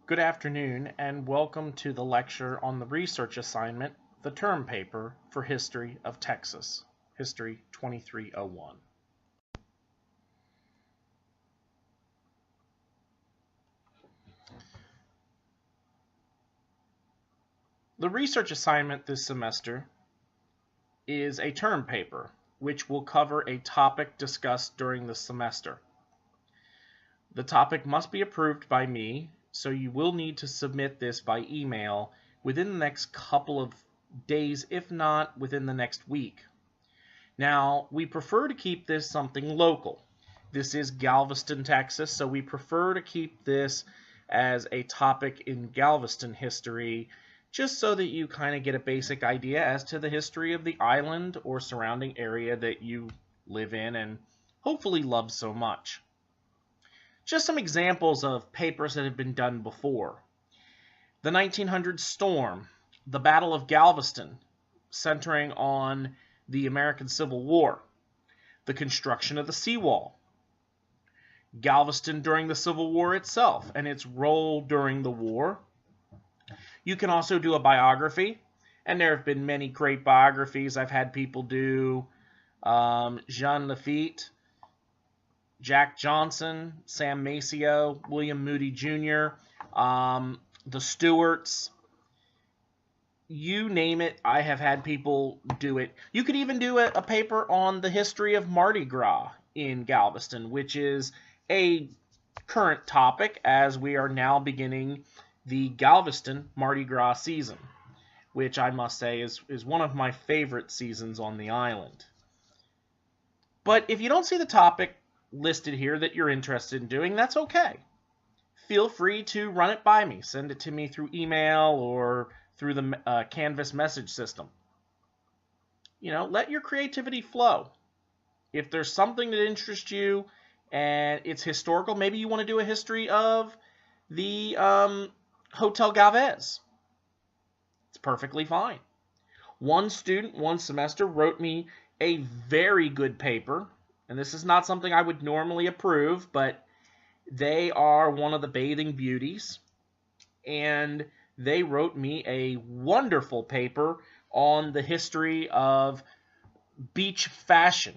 Good afternoon and welcome to the lecture on the research assignment, the term paper for History of Texas, History 2301. The research assignment this semester is a term paper, which will cover a topic discussed during the semester. The topic must be approved by me, so you will need to submit this by email within the next couple of days, if not within the next week. Now, we prefer to keep this something local. This is Galveston, Texas, so we prefer to keep this as a topic in Galveston history, just so that you kind of get a basic idea as to the history of the island or surrounding area that you live in and hopefully love so much. Just some examples of papers that have been done before. The 1900 storm, the Battle of Galveston, centering on the American Civil War, the construction of the seawall, Galveston during the Civil War itself and its role during the war. You can also do a biography, and there have been many great biographies. I've had people do Jean Lafitte, Jack Johnson, Sam Maceo, William Moody Jr., the Stewarts. You name it, I have had people do it. You could even do a paper on the history of Mardi Gras in Galveston, which is a current topic as we are now beginning the Galveston Mardi Gras season, which I must say is one of my favorite seasons on the island. But if you don't see the topic listed here that you're interested in doing, that's okay. Feel free to run it by me. Send it to me through email or through the Canvas message system. Let your creativity flow. If there's something that interests you and it's historical, maybe you want to do a history of the Hotel Galvez. It's perfectly fine. One student, one semester, wrote me a very good paper, and this is not something I would normally approve, but they are one of the bathing beauties, and they wrote me a wonderful paper on the history of beach fashion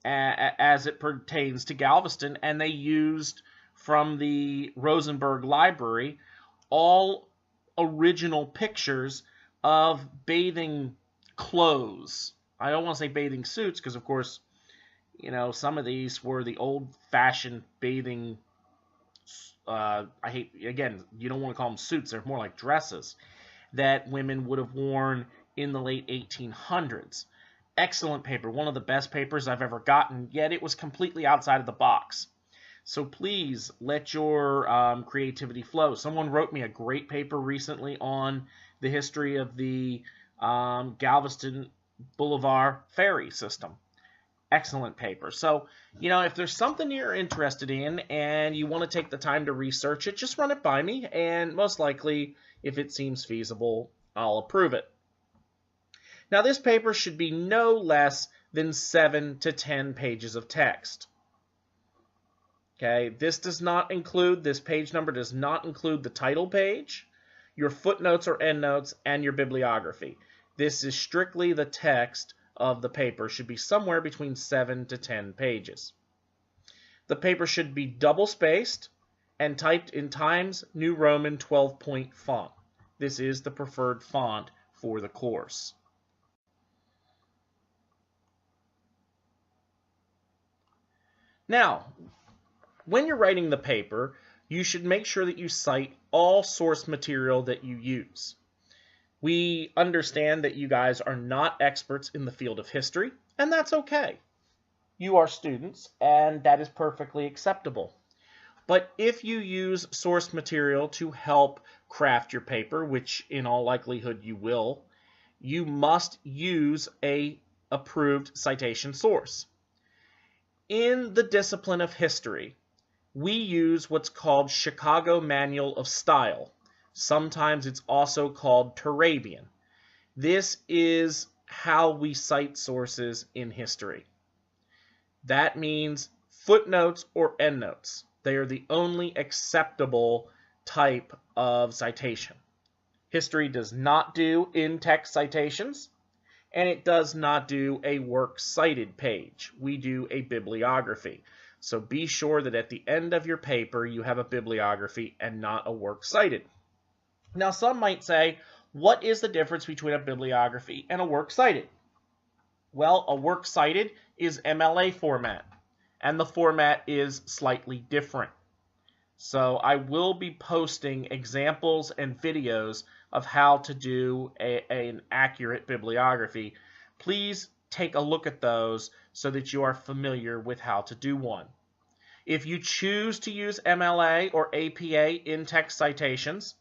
as it pertains to Galveston, and they used from the Rosenberg Library all original pictures of bathing clothes. I don't want to say bathing suits because, of course, some of these were the old-fashioned bathing, you don't want to call them suits, they're more like dresses, that women would have worn in the late 1800s. Excellent paper, one of the best papers I've ever gotten, yet it was completely outside of the box. So please let your creativity flow. Someone wrote me a great paper recently on the history of the Galveston Boulevard ferry system. Excellent paper. So, if there's something you're interested in and you want to take the time to research it, just run it by me, and most likely, if it seems feasible, I'll approve it. Now, this paper should be no less than 7 to 10 pages of text. Okay, this page number does not include the title page, your footnotes or endnotes, and your bibliography. This is strictly the text of the paper, should be somewhere between 7 to 10 pages. The paper should be double-spaced and typed in Times New Roman 12-point font. This is the preferred font for the course. Now, when you're writing the paper, you should make sure that you cite all source material that you use. We understand that you guys are not experts in the field of history, and that's okay. You are students, and that is perfectly acceptable. But if you use source material to help craft your paper, which in all likelihood you will, you must use an approved citation source. In the discipline of history, we use what's called Chicago Manual of Style. Sometimes it's also called Turabian. This is how we cite sources in history. That means footnotes or endnotes. They are the only acceptable type of citation. History does not do in-text citations, and it does not do a works cited page. We do a bibliography. So be sure that at the end of your paper you have a bibliography and not a works cited. Now some might say, what is the difference between a bibliography and a works cited? Well, a works cited is MLA format, and the format is slightly different. So I will be posting examples and videos of how to do an accurate bibliography. Please take a look at those so that you are familiar with how to do one. If you choose to use MLA or APA in-text citations,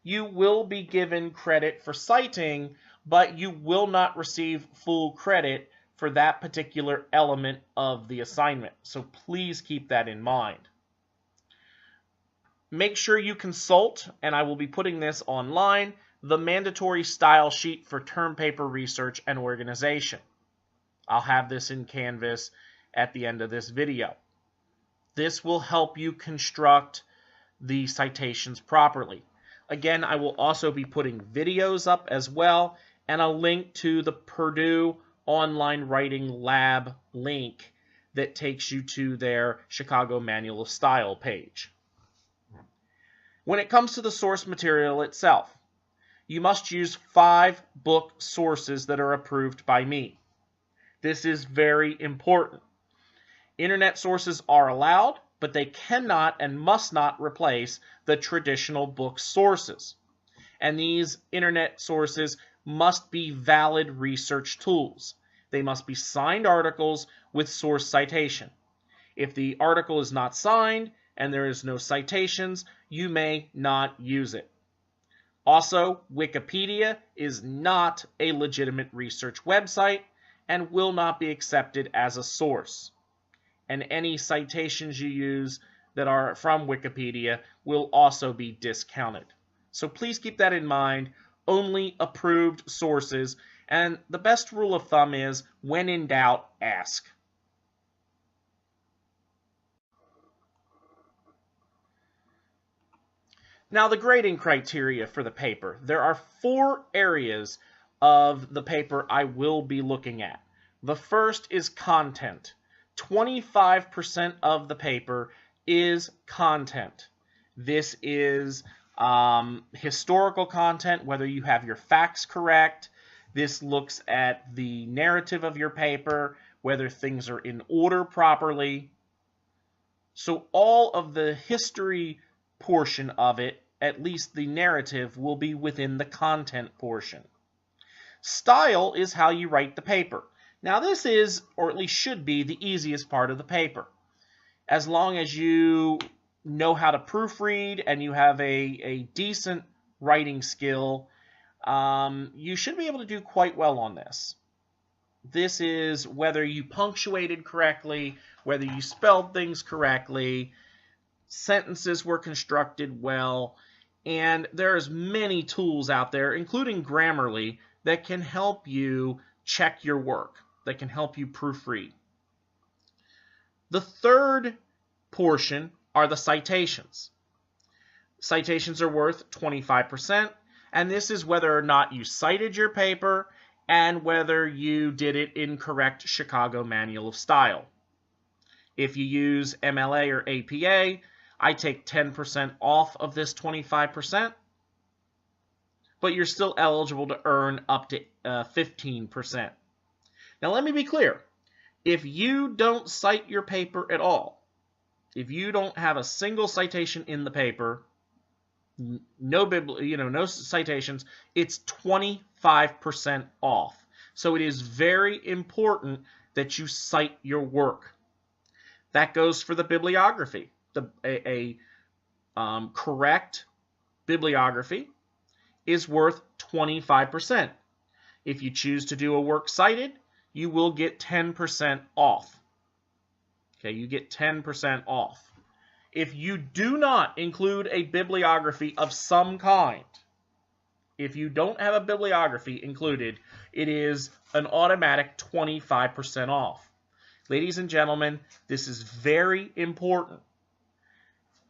you will be given credit for citing, but you will not receive full credit for that particular element of the assignment. So please keep that in mind. Make sure you consult, and I will be putting this online, the mandatory style sheet for term paper research and organization. I'll have this in Canvas at the end of this video. This will help you construct the citations properly. Again, I will also be putting videos up as well, and a link to the Purdue Online Writing Lab link that takes you to their Chicago Manual of Style page. When it comes to the source material itself, you must use 5 book sources that are approved by me. This is very important. Internet sources are allowed, but they cannot and must not replace the traditional book sources. And these internet sources must be valid research tools. They must be signed articles with source citation. If the article is not signed and there is no citations, you may not use it. Also, Wikipedia is not a legitimate research website and will not be accepted as a source. And any citations you use that are from Wikipedia will also be discounted. So please keep that in mind. Only approved sources, and the best rule of thumb is, when in doubt, ask. Now, the grading criteria for the paper. There are 4 areas of the paper I will be looking at. The first is content. 25% of the paper is content. This is historical content, whether you have your facts correct. This looks at the narrative of your paper, whether things are in order properly. So all of the history portion of it, at least the narrative, will be within the content portion. Style is how you write the paper. Now this is, or at least should be, the easiest part of the paper. As long as you know how to proofread and you have a decent writing skill, you should be able to do quite well on this. This is whether you punctuated correctly, whether you spelled things correctly, sentences were constructed well, and there's many tools out there, including Grammarly, that can help you check your work, that can help you proofread. The third portion are the citations. Citations are worth 25%, and this is whether or not you cited your paper and whether you did it in correct Chicago Manual of Style. If you use MLA or APA, I take 10% off of this 25%, but you're still eligible to earn up to 15%. Now let me be clear. If you don't cite your paper at all, if you don't have a single citation in the paper, no citations, it's 25% off. So it is very important that you cite your work. That goes for the bibliography. A correct bibliography is worth 25%. If you choose to do a works cited, you will get 10% off. Okay, you get 10% off. If you do not include a bibliography of some kind, if you don't have a bibliography included, it is an automatic 25% off. Ladies and gentlemen, this is very important.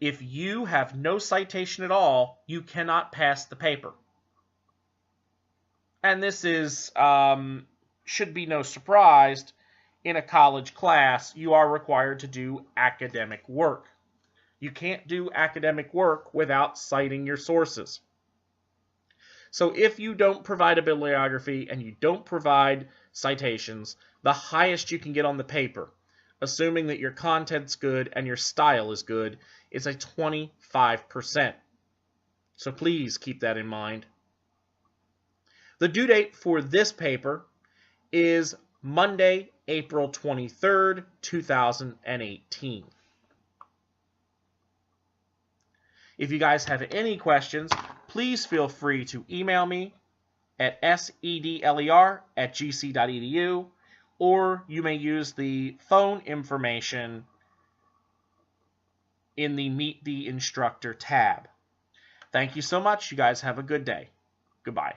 If you have no citation at all, you cannot pass the paper. And this is should be no surprise. In a college class, you are required to do academic work. You can't do academic work without citing your sources. So if you don't provide a bibliography and you don't provide citations, the highest you can get on the paper, assuming that your content's good and your style is good, is a 25%. So please keep that in mind. The due date for this paper is Monday, April 23rd, 2018. If you guys have any questions, please feel free to email me at sedler@gc.edu, or you may use the phone information in the Meet the Instructor tab. Thank you so much. You guys have a good day. Goodbye.